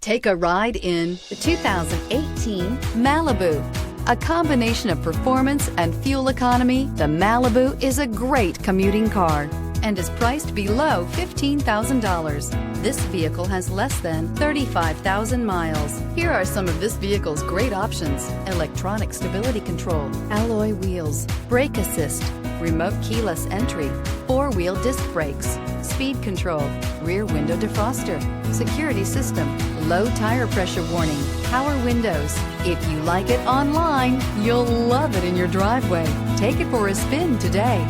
Take a ride in the 2018 Malibu. A combination of performance and fuel economy, the Malibu is a great commuting car and is priced below $15,000. This vehicle has less than 35,000 miles. Here are some of this vehicle's great options: electronic stability control, alloy wheels, brake assist, remote keyless entry, four-wheel disc brakes, speed control, rear window defroster, security system, low tire pressure warning, power windows. If you like it online, you'll love it in your driveway. Take it for a spin today.